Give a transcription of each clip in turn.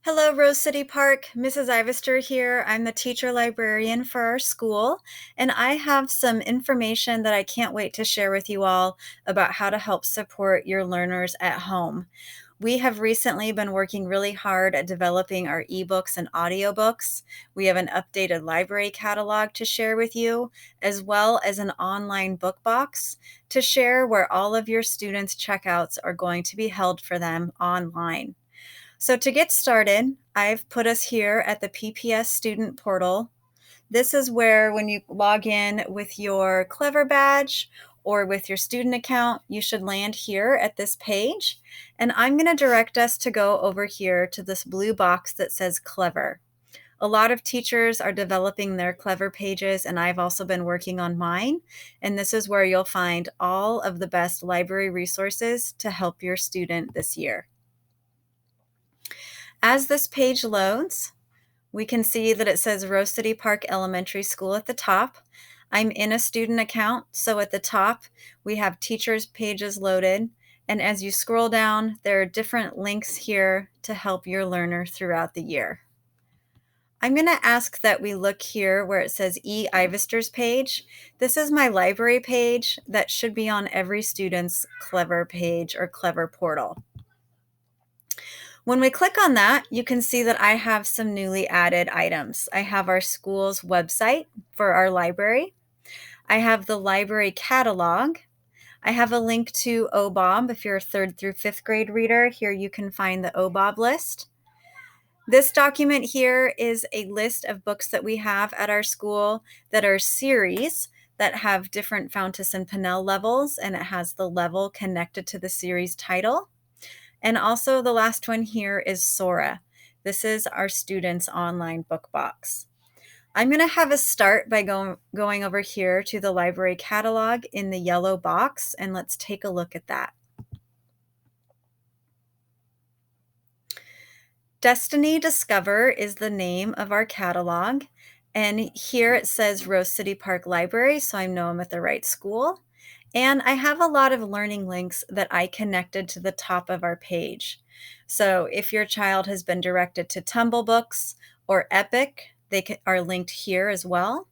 Hello, Rose City Park. Mrs. Ivester here. I'm the teacher librarian for our school, and I have some information that I can't wait to share with you all about how to help support your learners at home. We have recently been working really hard at developing our ebooks and audiobooks. We have an updated library catalog to share with you, as well as an online book box to share where all of your students' checkouts are going to be held for them online. So to get started, I've put us here at the PPS student portal. This is where when you log in with your Clever badge or with your student account, you should land here at this page. And I'm going to direct us to go over here to this blue box that says Clever. A lot of teachers are developing their Clever pages, and I've also been working on mine. And this is where you'll find all of the best library resources to help your student this year. As this page loads, we can see that it says Rose City Park Elementary School at the top. I'm in a student account, so at the top we have teachers' pages loaded. And as you scroll down, there are different links here to help your learner throughout the year. I'm going to ask that we look here where it says E. Ivester's page. This is my library page that should be on every student's Clever page or Clever portal. When we click on that, you can see that I have some newly added items. I have our school's website for our library. I have the library catalog. I have a link to OBOB. If you're a 3rd through 5th grade reader, here you can find the OBOB list. This document here is a list of books that we have at our school that are series that have different Fountas and Pinnell levels, and it has the level connected to the series title. And also the last one here is SORA. This is our students' online book box. I'm going to have us start by going over here to the library catalog in the yellow box, and let's take a look at that. Destiny Discover is the name of our catalog, and here it says Rose City Park Library, so I know I'm at the right school. And I have a lot of learning links that I connected to the top of our page. So if your child has been directed to Tumble Books or Epic, they are linked here as well.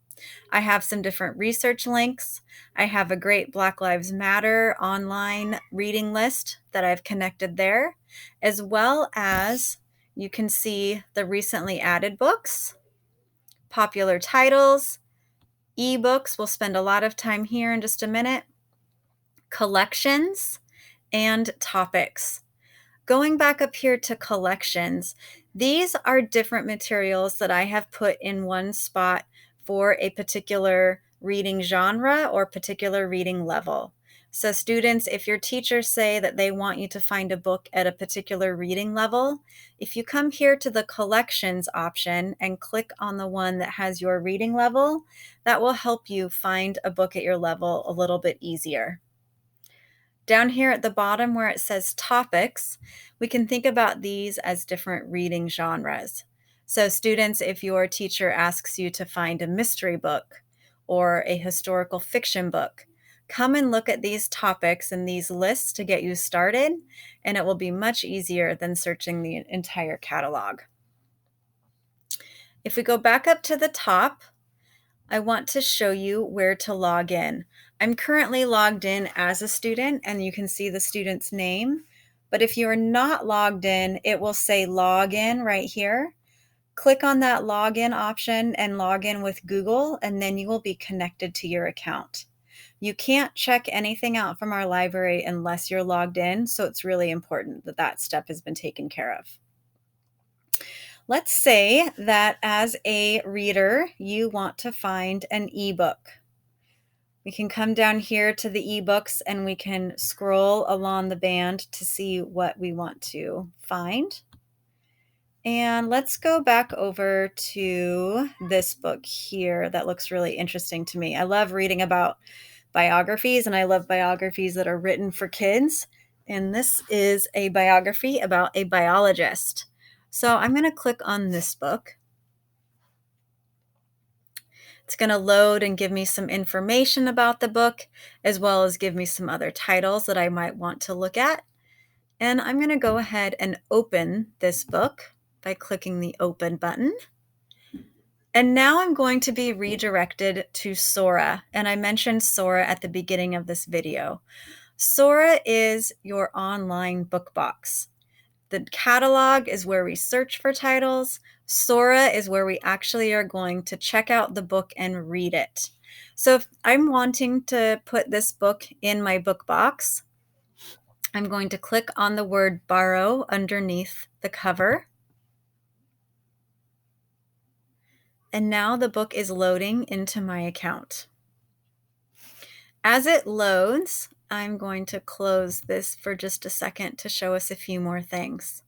I have some different research links. I have a great Black Lives Matter online reading list that I've connected there, as well as you can see the recently added books, popular titles, ebooks. We'll spend a lot of time here in just a minute. Collections, and topics. Going back up here to collections, these are different materials that I have put in one spot for a particular reading genre or particular reading level. So students, if your teachers say that they want you to find a book at a particular reading level, if you come here to the collections option and click on the one that has your reading level, that will help you find a book at your level a little bit easier. Down here at the bottom where it says topics, we can think about these as different reading genres. So students, if your teacher asks you to find a mystery book or a historical fiction book, come and look at these topics and these lists to get you started, and it will be much easier than searching the entire catalog. If we go back up to the top, I want to show you where to log in. I'm currently logged in as a student, and you can see the student's name. But if you are not logged in, it will say login right here. Click on that login option and log in with Google, and then you will be connected to your account. You can't check anything out from our library unless you're logged in, so it's really important that that step has been taken care of. Let's say that as a reader, you want to find an ebook. We can come down here to the ebooks and we can scroll along the band to see what we want to find. And let's go back over to this book here that looks really interesting to me. I love reading about biographies, and I love biographies that are written for kids. And this is a biography about a biologist. So I'm going to click on this book. It's going to load and give me some information about the book, as well as give me some other titles that I might want to look at. And I'm going to go ahead and open this book. by clicking the open button. And now I'm going to be redirected to SORA, and I mentioned SORA at the beginning of this video. SORA is your online book box. The catalog is where we search for titles. SORA is where we actually are going to check out the book and read it. So if I'm wanting to put this book in my book box, I'm going to click on the word borrow underneath the cover. And now the book is loading into my account. As it loads, I'm going to close this for just a second to show us a few more things.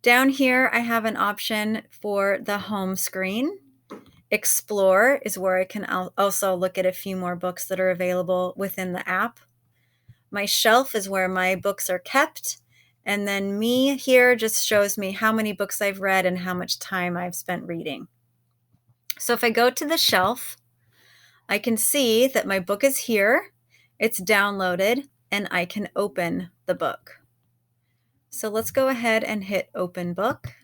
Down here, I have an option for the home screen. Explore is where I can also look at a few more books that are available within the app. My shelf is where my books are kept. And then me here just shows me how many books I've read and how much time I've spent reading. So if I go to the shelf, I can see that my book is here, it's downloaded, and I can open the book. So let's go ahead and hit open book.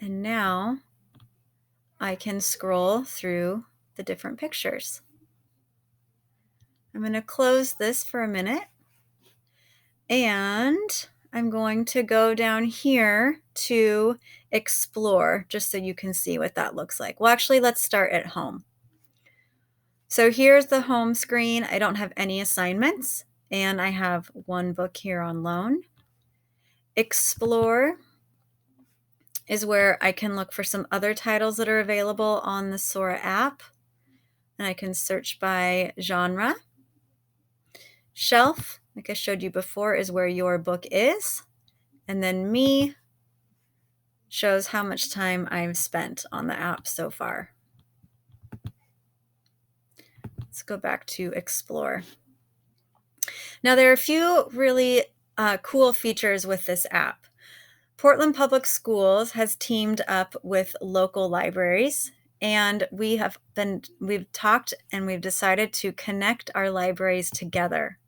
And now I can scroll through the different pictures. I'm going to close this for a minute. And I'm going to go down here to explore, just so you can see what that looks like. Well, actually, let's start at home. So here's the home screen. I don't have any assignments, and I have one book here on loan. Explore is where I can look for some other titles that are available on the SORA app, and I can search by genre. Shelf, like I showed you before, is where your book is. And then me shows how much time I've spent on the app so far. Let's go back to Explore. Now, there are a few really cool features with this app. Portland Public Schools has teamed up with local libraries, and we've talked and we've decided to connect our libraries together.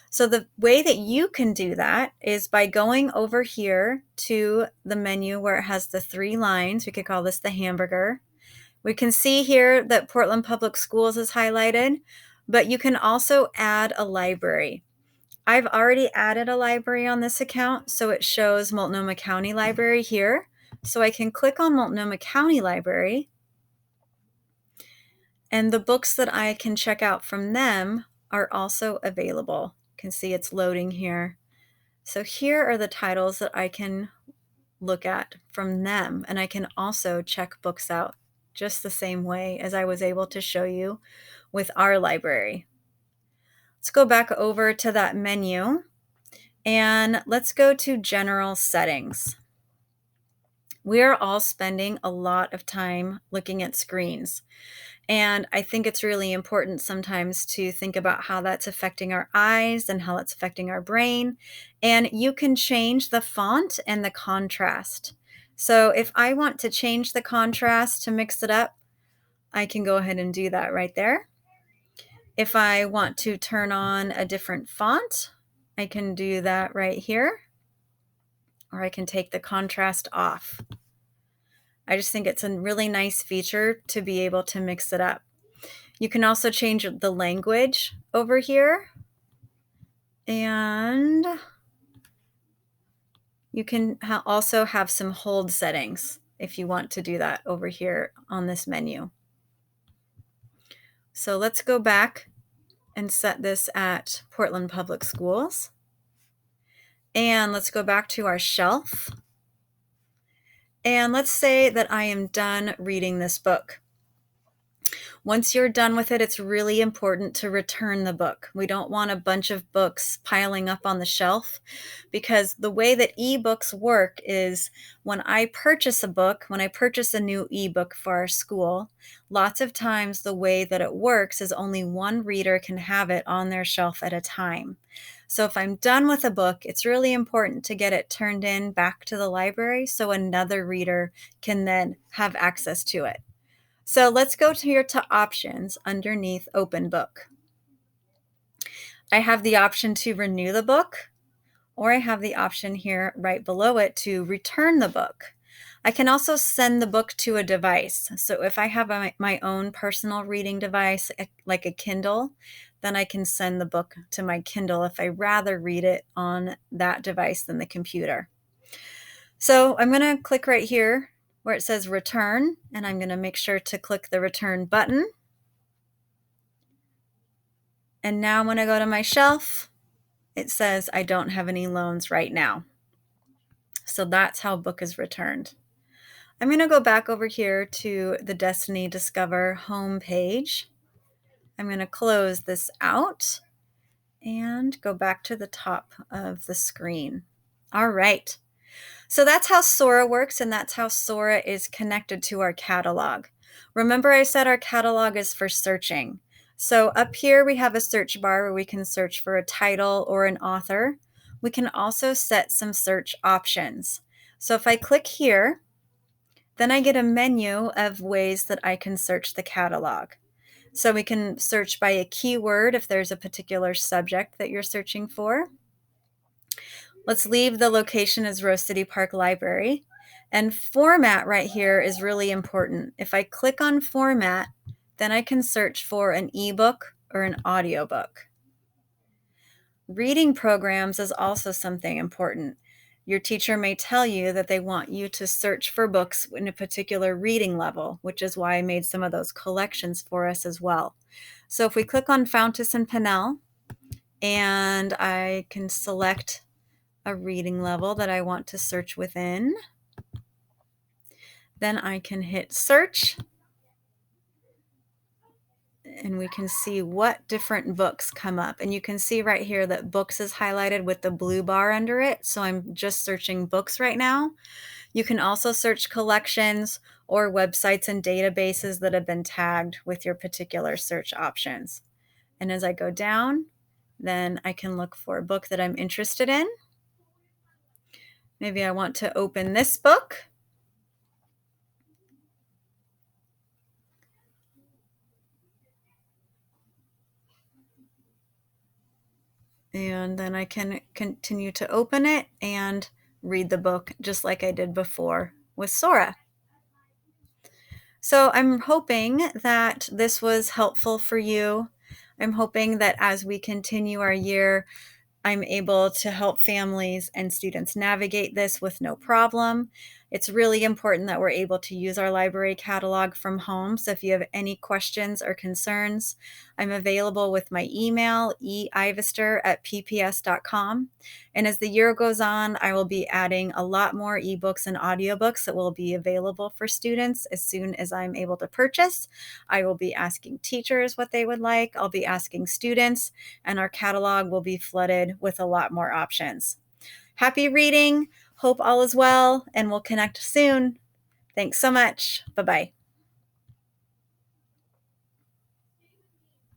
So the way that you can do that is by going over here to the menu where it has the 3 lines. We could call this the hamburger. We can see here that Portland Public Schools is highlighted, but you can also add a library. I've already added a library on this account, so it shows Multnomah County Library here. So I can click on Multnomah County Library, and the books that I can check out from them are also available. You can see it's loading here. So here are the titles that I can look at from them, and I can also check books out just the same way as I was able to show you with our library. Let's go back over to that menu, and let's go to General Settings. We are all spending a lot of time looking at screens. And I think it's really important sometimes to think about how that's affecting our eyes and how that's affecting our brain. And you can change the font and the contrast. So if I want to change the contrast to mix it up, I can go ahead and do that right there. If I want to turn on a different font, I can do that right here. Or I can take the contrast off. I just think it's a really nice feature to be able to mix it up. You can also change the language over here. And you can also have some hold settings if you want to do that over here on this menu. So let's go back and set this at Portland Public Schools. And let's go back to our shelf. And let's say that I am done reading this book. Once you're done with it, it's really important to return the book. We don't want a bunch of books piling up on the shelf, because the way that ebooks work is when I purchase a book, when I purchase a new ebook for our school, lots of times the way that it works is only one reader can have it on their shelf at a time. So if I'm done with a book, it's really important to get it turned in back to the library so another reader can then have access to it. So let's go here to options underneath open book. I have the option to renew the book, or I have the option here right below it to return the book. I can also send the book to a device. So if I have my own personal reading device, like a Kindle, then I can send the book to my Kindle if I rather read it on that device than the computer. So I'm going to click right here where it says return, and I'm going to make sure to click the return button. And now when I go to my shelf, it says I don't have any loans right now. So that's how a book is returned. I'm going to go back over here to the Destiny Discover homepage. I'm going to close this out and go back to the top of the screen. All right. So that's how SORA works, and that's how SORA is connected to our catalog. Remember I said our catalog is for searching. So up here we have a search bar where we can search for a title or an author. We can also set some search options. So if I click here, then I get a menu of ways that I can search the catalog. So we can search by a keyword if there's a particular subject that you're searching for. Let's leave the location as Rose City Park Library. And format right here is really important. If I click on format, then I can search for an ebook or an audiobook. Reading programs is also something important. Your teacher may tell you that they want you to search for books in a particular reading level, which is why I made some of those collections for us as well. So if we click on Fountas and Pinnell, and I can select a reading level that I want to search within, then I can hit search, and we can see what different books come up. And you can see right here that books is highlighted with the blue bar under it. So I'm just searching books right now. You can also search collections or websites and databases that have been tagged with your particular search options. And as I go down, then I can look for a book that I'm interested in. Maybe I want to open this book. And then I can continue to open it and read the book just like I did before with SORA. So I'm hoping that this was helpful for you. I'm hoping that as we continue our year, I'm able to help families and students navigate this with no problem. It's really important that we're able to use our library catalog from home. So if you have any questions or concerns, I'm available with my email, eivister@pps.com. And as the year goes on, I will be adding a lot more ebooks and audiobooks that will be available for students as soon as I'm able to purchase. I will be asking teachers what they would like. I'll be asking students, and our catalog will be flooded with a lot more options. Happy reading. Hope all is well, and we'll connect soon. Thanks so much. Bye-bye.